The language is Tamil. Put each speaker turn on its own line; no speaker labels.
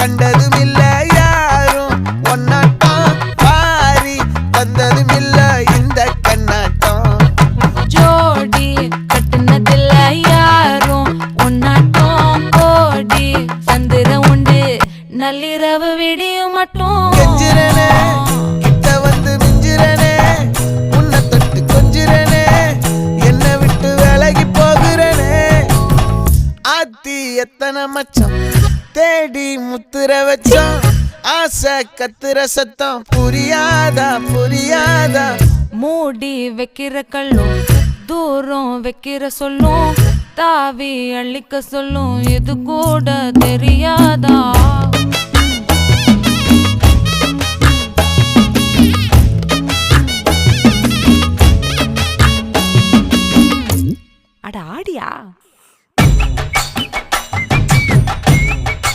கண்டதும் இல்ல யாரும் ஒன்னாட்டம் பாரி வந்ததும் இல்ல இந்த கண்ணாட்டம்
ஜோடி கட்டுனதில்ல யாரும் ஒன்னாட்டம் கோடி சந்திர உண்டு நள்ளிரவு விடியும் மட்டும்
கெஞ்சிரனே கிட்ட வந்து மிஞ்சிரனே உன்னை தொட்டு கொஞ்சிரனே என்னை விட்டு விலகி போகிறனே ஆத்தி எத்தனை மச்சம் தேடி முத்துற வச்சோம் ஆசை கத்துற சத்தம் புரியாதா புரியாதா
மூடி வைக்கிற கல்லும் தூரம் வைக்கிற சொல்லும் தாவி அள்ளிக்க சொல்லும் இது கூட தெரியா